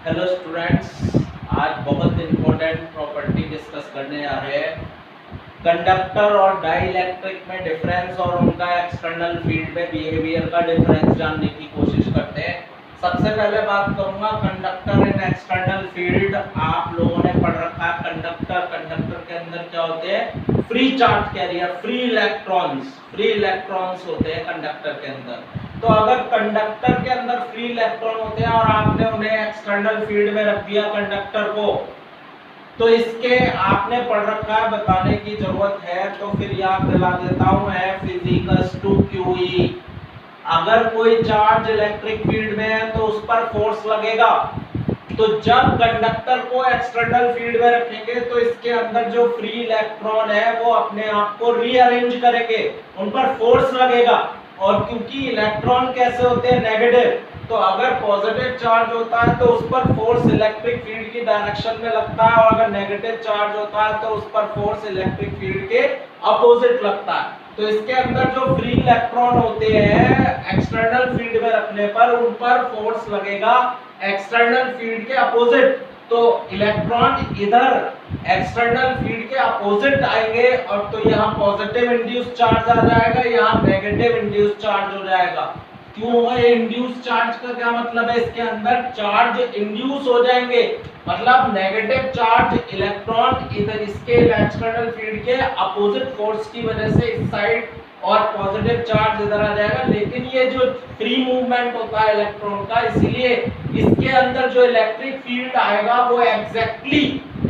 Hello students, आज बहुत important property discuss करने जा रहे हैं। कंडक्टर और डाइइलेक्ट्रिक में डिफरेंस और उनका एक्सटर्नल फील्ड में बिहेवियर का डिफरेंस जानने की कोशिश करते हैं। सबसे पहले बात करूंगा कंडक्टर इन एक्सटर्नल फील्ड। आप लोगों ने पढ़ रखा है कंडक्टर के अंदर क्या होते हैं? Free charge carrier, free electrons होते हैं कंडक्टर के अंदर। तो अगर कंडक्टर के अंदर फ्री इलेक्ट्रॉन होते हैं और आपने उन्हें एक्सटर्नल फील्ड में रख दिया कंडक्टर को, तो इसके आपने पढ़ रखा है, बताने की जरूरत है तो फिर याद दिला देता हूं, F इज टू QE। अगर कोई चार्ज इलेक्ट्रिक फील्ड में है तो उस पर फोर्स लगेगा। तो जब कंडक्टर को एक्सटर्नल फील्ड में रखेंगे तो इसके अंदर जो फ्री इलेक्ट्रॉन है वो अपने आप को रीअरेंज करेंगे, उन पर फोर्स लगेगा। और क्योंकि इलेक्ट्रॉन कैसे होते हैं? नेगेटिव। तो अगर पॉजिटिव चार्ज होता है तो उस पर फोर्स इलेक्ट्रिक फील्ड की डायरेक्शन में लगता है, और अगर नेगेटिव चार्ज होता है तो उस पर फोर्स इलेक्ट्रिक फील्ड के अपोजिट लगता है। तो इसके अंदर जो फ्री इलेक्ट्रॉन होते हैं एक्सटर्नल फील्ड में रखने पर उन पर फोर्स लगेगा एक्सटर्नल फील्ड के अपोजिट। तो इलेक्ट्रॉन इधर एक्सटर्नल फील्ड के अपोजिट आएंगे और तो यहाँ पॉजिटिव इंड्यूस चार्ज आ जाएगा, यहाँ नेगेटिव इंड्यूस चार्ज हो जाएगा। क्यों होगा ये इंड्यूस चार्ज? का क्या मतलब है? इसके अंदर चार्ज इंड्यूस हो जाएंगे, मतलब नेगेटिव चार्ज इलेक्ट्रॉन इधर इसके एक्सटर्नल फील्ड के अपोजिट फोर्स की वजह से इस साइड और पॉजिटिव चार्ज इधर आ जाएगा। लेकिन ये जो फ्री मूवमेंट होता है इलेक्ट्रॉन का, इसीलिए इसके अंदर जो इलेक्ट्रिक फील्ड आएगा वो एग्जैक्टली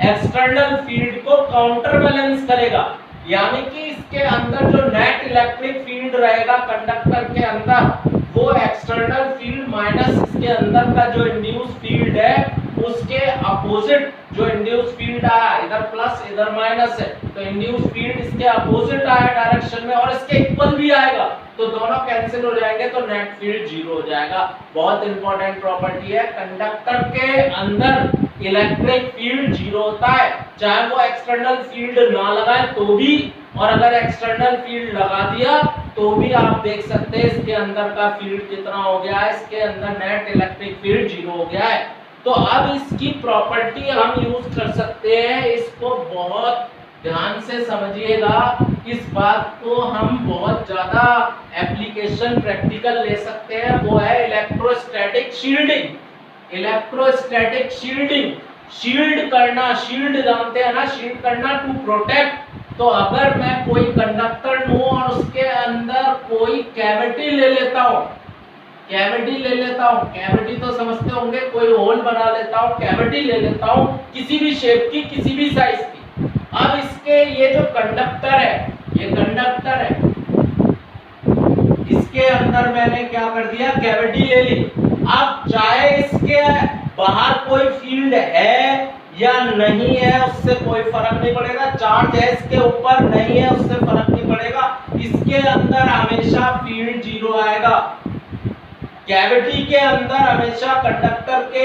एक्सटर्नल फील्ड को काउंटर बैलेंस करेगा। यानी कि इसके अंदर जो नेट इलेक्ट्रिक फील्ड रहेगा कंडक्टर के अंदर, वो एक्सटर्नल फील्ड माइनस इसके अंदर का जो इंड्यूस फील्ड है उसके अपोजिट जो इंड्यूस फील्ड आया, इधर प्लस इधर माइनस है, तो इंड्यूस फील्ड इसके अपोजिट आया डायरेक्शन में और इसके इक्वल भी आएगा, तो दोनों कैंसिल हो जाएंगे, तो नेट फील्ड जीरो हो जाएगा। बहुत इंपॉर्टेंट प्रॉपर्टी है। कंडक्टर के अंदर इलेक्ट्रिक फील्ड जीरो होता है, चाहे वो एक्सटर्नल फील्ड ना लगाए तो भी, और अगर एक्सटर्नल फील्ड लगा दिया तो भी आप देख सकते हैं इसके अंदर का फील्ड कितना हो गया है, इसके अंदर नेट इलेक्ट्रिक फील्ड जीरो हो गया है। तो अब इसकी प्रॉपर्टी हम यूज कर सकते हैं, इसको बहुत ध्यान से समझिएगा। इस बात को हम बहुत ज्यादा एप्लीकेशन प्रैक्टिकल ले सकते हैं, वो है electrostatic shielding. Electrostatic shielding, shield करना, शील्ड जानते हैं ना, शील्ड करना टू प्रोटेक्ट। तो अगर मैं कोई कंडक्टर लूं और उसके अंदर कोई कैविटी ले लेता हूं, कैविटी तो समझते होंगे, कोई होल बना लेता हूं, कैविटी ले लेता हूं किसी भी शेप की, किसी भी साइज की। अब इसके ये जो कंडक्टर है, ये कंडक्टर है, इसके अंदर मैंने क्या कर दिया? कैविटी ले ली। अब चाहे इसके बाहर कोई फील्ड है या नहीं है उससे कोई फर्क नहीं पड़ेगा, चार्ज है इसके ऊपर नहीं है उससे फर्क नहीं पड़ेगा, इसके अंदर हमेशा फील्ड जीरो आएगा। कैविटी के अंदर हमेशा कंडक्टर के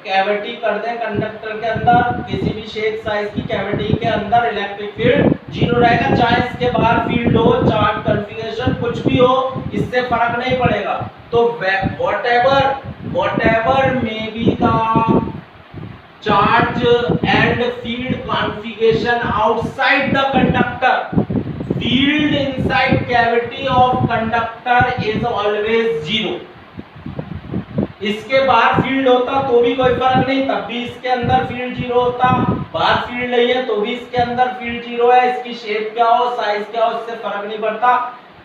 कैविटी कर दें, कंडक्टर के अंदर किसी भी शेप साइज की कैविटी के अंदर इलेक्ट्रिक फील्ड जीरो रहेगा, चाहे इसके बाहर फील्ड हो, चार्ज कन्फिगरेशन कुछ भी हो, इससे फर्क नहीं पड़ेगा। तो whatever may be the charge and field configuration outside the conductor, field inside cavity of conductor is always zero. इसके बाहर फील्ड होता तो भी कोई फर्क नहीं, तब भी इसके अंदर फील्ड जीरो होता, बाहर फील्ड नहीं है तो भी इसके अंदर फील्ड जीरो है, इसकी शेप क्या हो, साइज क्या हो, इससे फर्क नहीं पड़ता।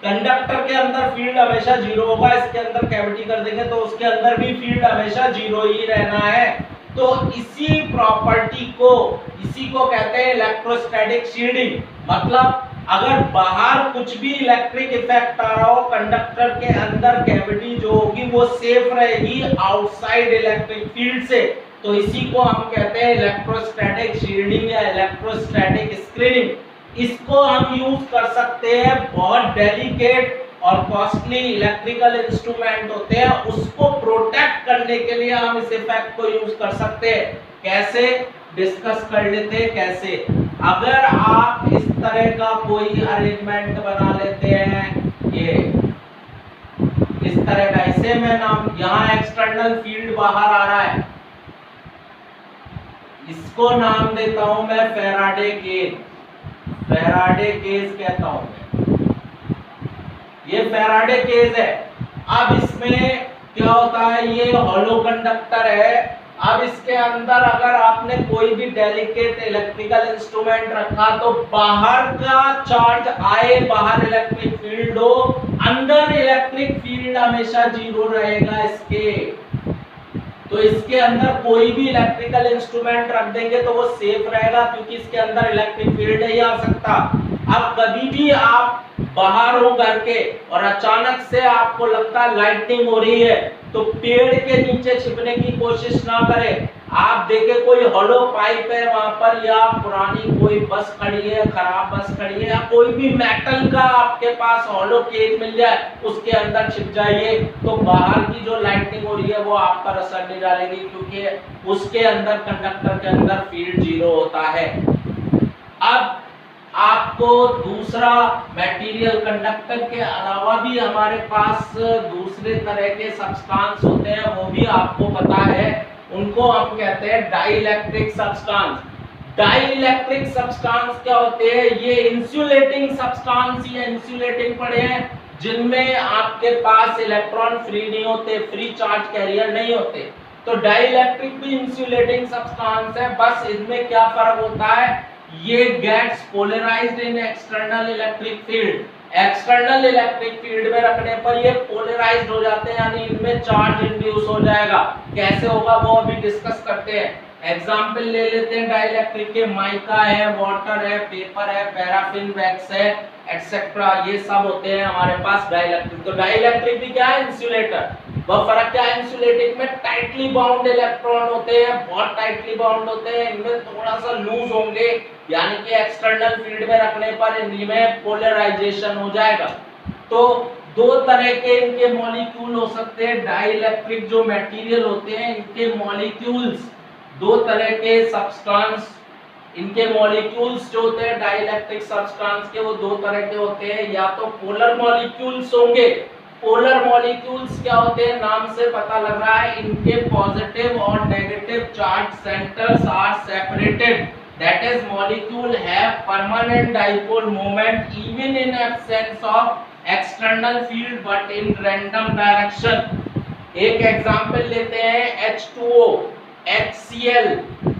कंडक्टर के अंदर फील्ड हमेशा जीरो होगा, इसके अंदर कैविटी कर देंगे तो उसके अंदर भी फील्ड हमेशा जीरो ही रहना है। तो इसी प्रॉपर्टी को, इसी को कहते हैं इलेक्ट्रोस्टैटिक शील्डिंग। मतलब अगर बाहर कुछ भी इलेक्ट्रिक इफेक्ट आ रहा हो, कंडक्टर के अंदर कैविटी जो होगी वो सेफ रहेगी आउटसाइड इलेक्ट्रिक फील्ड से। तो इसी को हम कहते हैं इलेक्ट्रोस्टैटिक शील्डिंग या इलेक्ट्रोस्टैटिक स्क्रीनिंग। इसको हम यूज कर सकते हैं, बहुत डेलिकेट और कॉस्टली इलेक्ट्रिकल इंस्ट्रूमेंट होते हैं, उसको प्रोटेक्ट करने के लिए हम इस इफेक्ट को यूज कर सकते हैं। कैसे? डिस्कस कर लेते हैं कैसे। अगर आप इस तरह का कोई अरेंजमेंट बना लेते हैं, ये इस तरह का, इसे मैं नाम, यहाँ एक्सटर्नल फील्ड बाहर आ रहा है, इसको नाम देता हूं मैं फैराडे केज, फैराडे केज कहता हूं मैं, ये फैराडे केज है। अब इसमें क्या होता है, ये हॉलो कंडक्टर है। अब इसके अंदर अगर आपने कोई भी डेलिकेट इलेक्ट्रिकल इंस्ट्रूमेंट रखा तो बाहर का चार्ज आए, बाहर इलेक्ट्रिक फील्ड हो, अंदर इलेक्ट्रिक फील्ड हमेशा जीरो रहेगा इसके। तो इसके अंदर कोई भी इलेक्ट्रिकल इंस्ट्रूमेंट रख देंगे तो वो सेफ रहेगा, क्योंकि इसके अंदर इलेक्ट्रिक फील्ड नहीं आ सकता। अब कभी भी आप बाहर हो घर के और अचानक से आपको लगता है लाइटनिंग हो रही है, तो पेड़ के नीचे छिपने की कोशिश ना करें। आप देखें कोई हॉलो पाइप है वहां पर, या पुरानी कोई बस खड़ी है, खराब बस खड़ी है, या कोई भी मेटल का आपके पास हॉलो केज मिल जाए, उसके अंदर छिप जाइए। तो बाहर की जो लाइटनिंग हो रही है वो आप पर असर नहीं डालेगी, क्योंकि उसके अंदर कंडक्टर के अंदर फील्ड जीरो होता है। अब आपको दूसरा मटेरियल, कंडक्टर के अलावा भी हमारे पास दूसरे तरह के सब्सटेंस होते हैं, वो भी आपको पता है। उनको हम कहते हैं डाइइलेक्ट्रिक सब्सटेंस। डाइइलेक्ट्रिक सब्सटेंस क्या होते हैं, ये इंसुलेटिंग सब्सटेंस या इंसुलेटिंग पड़े हैं, जिनमें आपके पास इलेक्ट्रॉन फ्री नहीं होते, फ्री चार्ज कैरियर नहीं होते। तो डाइइलेक्ट्रिक भी इंसुलेटिंग सब्सटेंस है, बस इनमें क्या फर्क होता है, ये gets polarized in external electric field. External electric field में रखने पर ये पोलराइज्ड हो जाते हैं, यानी इनमें चार्ज इंड्यूस हो जाएगा। कैसे होगा वो अभी डिस्कस करते हैं। एग्जांपल ले लेते हैं डाइइलेक्ट्रिक के, माइका है, वाटर है, पेपर है, पैराफिन वैक्स है, एटसेट्रा, ये सब होते हैं हमारे पास डाइइलेक्ट्रिक। तो डाइइलेक्ट्रिक भी क्या है, इंसुलेटर। वह फर्क क्या है, इंसुलेटिंग में टाइटली बाउंड इलेक्ट्रॉन होते हैं, बहुत टाइटली बाउंड होते हैं, इनमें थोड़ा सा लूज होंगे, यानी कि एक्सटर्नल फील्ड में रखने पर इनमें पोलराइजेशन हो जाएगा। तो दो तरह के इनके मॉलिक्यूल हो सकते हैं। डाइइलेक्ट्रिक जो मटेरियल होते हैं, इनके मॉलिक्यूल्स, दो तरह के सब्सटेंस, इनके मॉलिक्यूल्स जो होते हैं डाइइलेक्ट्रिक सब्सटेंस के, वो दो तरह के होते हैं। या तो पोलर मॉलिक्यूल्स होंगे। पोलर मॉलिक्यूल्स क्या होते हैं, नाम से पता लग रहा है, इनके पॉजिटिव और negative charge centres are separated, that is molecule have permanent dipole moment even in absence of external field but in random direction. एक एग्जांपल लेते हैं, H2O, HCl,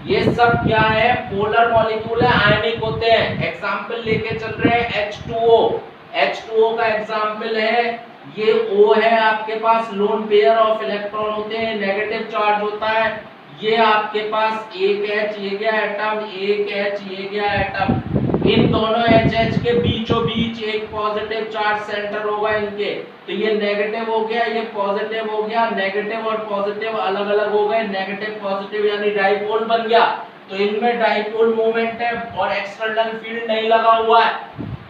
ये सब क्या है, पोलर मॉलिक्यूल है, आयनिक होते हैं। एग्जांपल लेके चल रहे हैं H2O। H2O का एग्जांपल है, ये O है आपके पास, लोन पेयर ऑफ इलेक्ट्रॉन होते हैं, नेगेटिव चार्ज होता है। ये आपके पास एक H, ये गया एटम, एक H, ये गया एटम। इन दोनों HH के बीचों बीच एक पॉजिटिव चार्ज सेंटर होगा इनके। तो ये नेगेटिव हो गया, ये पॉजिटिव हो गया, नेगेटिव और पॉजिटिव अलग अलग हो गए, नेगेटिव पॉजिटिव यानी डाइपोल बन गया। तो इनमें डाइपोल मोमेंट है और एक्सटर्नल फील्ड नहीं लगा हुआ है।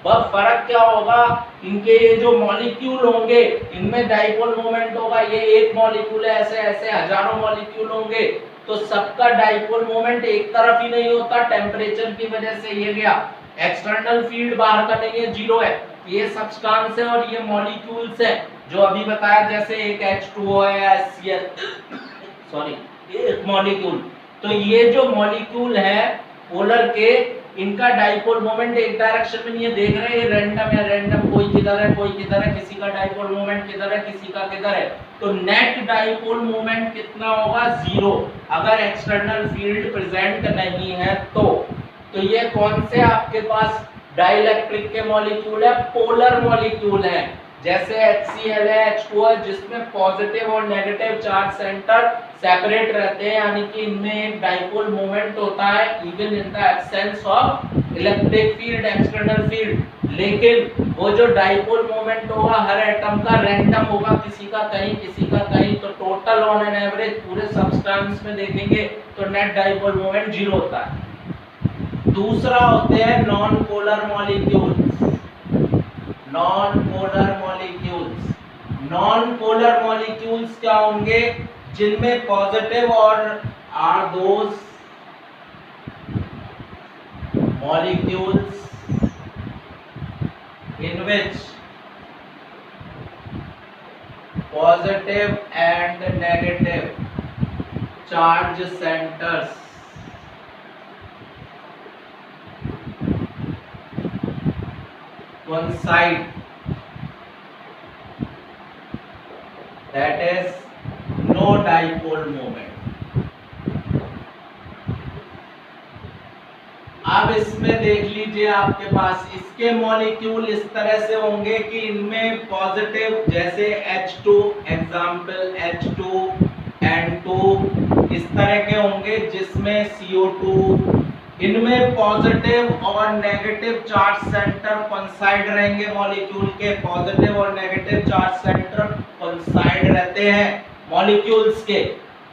वह फर्क क्या होगा, इनके ये जो मॉलिक्यूल होंगे इनमें डाइपोल मोमेंट होगा। ये एक मॉलिक्यूल है, ऐसे ऐसे हजारों मॉलिक्यूल होंगे, तो सबका डाइपोल मोमेंट एक तरफ ही नहीं होता, टेम्परेचर की वजह से ये गया। एक्सटर्नल फील्ड बाहर का नहीं है, जीरो है। ये सब्सटेंस है और ये मॉलिक्यूल्स है जो अभी बताया, जैसे एक H2O है या HCl, सॉरी, एक मॉलिक्यूल। तो ये जो मॉलिक्यूल है पोलर के, इनका डाइपोल मोमेंट एक डायरेक्शन में नहीं है। देख रहे हैं रैंडम है, रैंडम, कोई किधर है कोई किधर है, किसी का डाइपोल मोमेंट किधर है किसी का किधर है। तो नेट डाइपोल मोमेंट कितना होगा, जीरो, अगर एक्सटर्नल फील्ड प्रेजेंट नहीं है तो ये कौन से आपके पास डाइइलेक्ट्रिक के मॉलिक्यूल है, पोलर मॉलिक्यूल है। जैसे HCl है, H2O है, जिसमें पॉजिटिव और नेगेटिव चार्ज सेंटर सेपरेट रहते हैं, यानी कि इनमें एक डाइपोल मोमेंट होता है even in the absence of electric field, external field. लेकिन वो जो डाइपोल मोमेंट होगा हर एटम का रैंडम होगा, किसी का कहीं किसी का कहीं। तो टोटल ऑन एन एवरेज पूरे सब्सटेंस में देखेंगे तो नेट डाइपोल मोमेंट जीरो होता है। दूसरा होते हैं non polar molecules. Non polar molecules, non polar molecules क्या होंगे, जिनमें पॉजिटिव और are those molecules in which positive and negative charge centres coincide, that is no dipole moment. अब इसमें देख लीजिए आपके पास इसके मॉलिक्यूल इस तरह से होंगे कि इनमें पॉजिटिव, जैसे H2 एग्जाम्पल H2 N2 इस तरह के होंगे, जिसमें CO2, इनमें पॉजिटिव और नेगेटिव चार्ज सेंटर कोइंसाइड रहेंगे। मॉलिक्यूल के पॉजिटिव और नेगेटिव चार्ज सेंटर कोइंसाइड रहते हैं मॉलिक्यूल्स के।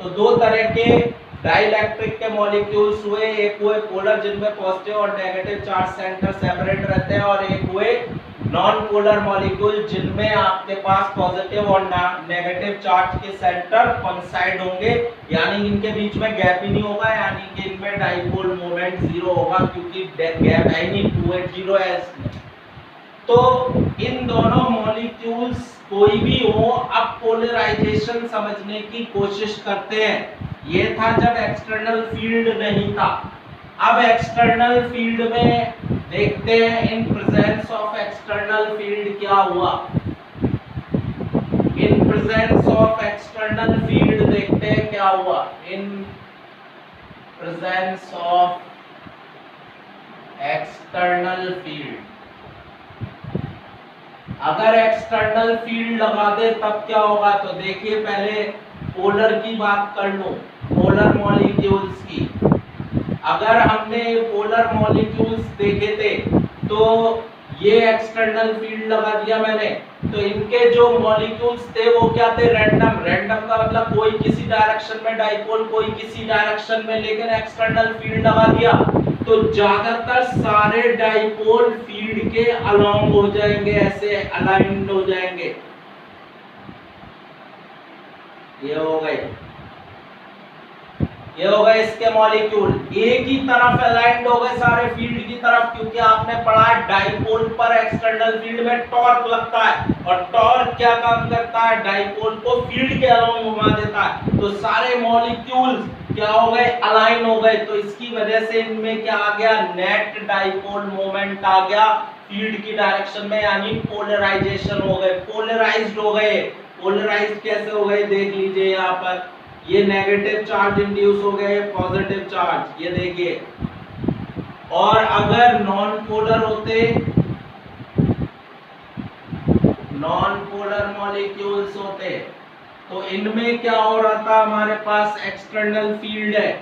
तो दो तरह के डाइइलेक्ट्रिक के मॉलिक्यूल्स हुए, एक हुए पोलर जिनमें पॉजिटिव और नेगेटिव चार्ज सेंटर सेपरेट रहते हैं, और एक हुए नॉन पोलर मॉलिक्यूल जिनमें आपके पास पॉजिटिव और नेगेटिव चार्ज के सेंटर कोइंसाइड होंगे, यानी इनके बीच में गैप ही नहीं होगा, यानी कि इनमें डाइपोल मोमेंट जीरो होगा, क्योंकि गैप है नहीं, 280 है इसमें। तो इन दोनों मॉलिक्यूल्स कोई भी हो, अब पोलराइजेशन समझने की कोशिश करते हैं। ये था जब एक्सटर्नल फील्ड नहीं था। अब एक्सटर्नल फील्ड में देखते हैं in presence of external field क्या हुआ। In presence of external field देखते हैं क्या हुआ। In presence of external field, अगर एक्सटर्नल फील्ड लगा दे तब क्या होगा। तो देखिए पहले पोलर की बात कर लो, पोलर मॉलिक्यूल्स की। अगर हमने पोलर मॉलिक्यूल्स देखे थे तो ये एक्सटर्नल फील्ड लगा दिया मैंने, तो इनके जो मॉलिक्यूल्स थे वो क्या थे, रैंडम। रैंडम का मतलब कोई किसी डायरेक्शन में डाइपोल, कोई किसी डायरेक्शन में, लेकिन एक्सटर्नल फील्ड लगा दिया तो ज्यादातर सारे डाइपोल फील्ड के अलोंग हो जाएंगे, ऐसे अलाइंड हो जाएंगे। ये हो गए, ये हो गए इसके मॉलिक्यूल, एक ही तरफ अलाइंड हो गए सारे फील्ड की तरफ, क्योंकि आपने पढ़ा है डाइपोल पर एक्सटर्नल फील्ड में टॉर्क लगता है, और टॉर्क क्या काम करता है, डाइपोल को फील्ड के अलोंग घुमा देता है। तो सारे मॉलिक्यूल्स क्या हो गए, अलाइन हो गए। तो इसकी वजह से इनमें क्या आ गया, नेट डाइपोल मोमेंट आ गया फील्ड की डायरेक्शन में, यानी पोलराइजेशन हो गए, पोलराइज्ड हो गए। पोलराइज्ड कैसे हो गए देख लीजिए यहाँ पर, ये नेगेटिव चार्ज इंड्यूस हो गए, पॉजिटिव चार्ज, ये देखिए। और अगर नॉन पोलर होते, नॉन पोलर मॉलिक्यूल्स होते, तो इनमें क्या हो रहा था, हमारे पास एक्सटर्नल फील्ड है,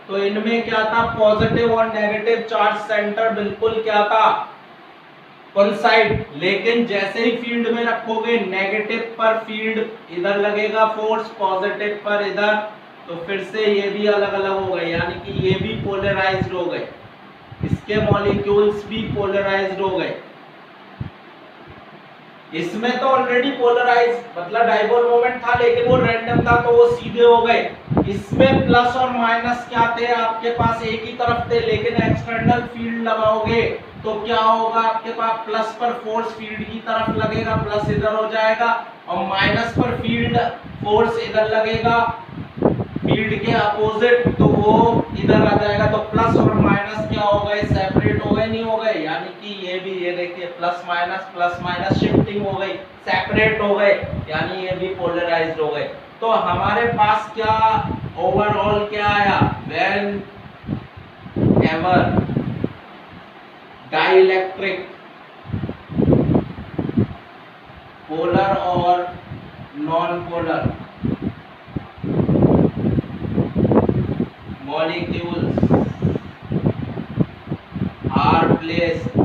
तो इनमें क्या था, पॉजिटिव और नेगेटिव चार्ज सेंटर बिल्कुल क्या था, कोइंसाइड। लेकिन जैसे ही फील्ड में रखोगे, नेगेटिव पर फील्ड इधर लगेगा फोर्स, पॉजिटिव पर इधर, तो फिर से ये भी अलग अलग हो गए, यानी कि ये भी पोलराइज्ड हो गए, इसके मॉलिक्यूल्स भी पोलराइज्ड हो गए। इसमें तो ऑलरेडी पोलराइज मतलब डाइपोल मोमेंट था, लेकिन वो रैंडम था तो वो सीधे हो गए। इसमें प्लस और माइनस क्या थे, आपके पास एक ही तरफ थे, लेकिन एक्सटर्नल फील्ड लगाओगे तो क्या होगा, आपके पास प्लस पर फोर्स फील्ड की तरफ लगेगा, प्लस इधर हो जाएगा, और माइनस पर फील्ड फोर्स इधर लगेगा फील्ड के अपोजिट, तो वो इधर आ जाएगा। तो प्लस और माइनस क्या हो गए, सेपरेट हो गए, नहीं हो गए, यानी कि ये भी, ये देखिए प्लस माइनस शिफ्टिंग हो गई, सेपरेट हो गए, यानी ये भी पोलराइज्ड हो गए। तो हमारे पास क्या ओवरऑल क्या आया, व्हेन एवर डाइइलेक्ट्रिक पोलर और non polar molecules are placed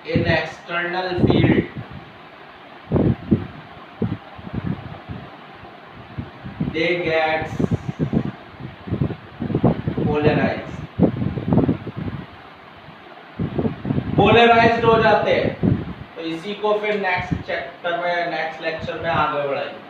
in external field, they get polarized, polarized हो जाते हैं। तो इसी को फिर नेक्स्ट चैप्टर में, नेक्स्ट लेक्चर में आगे बढ़ाएंगे।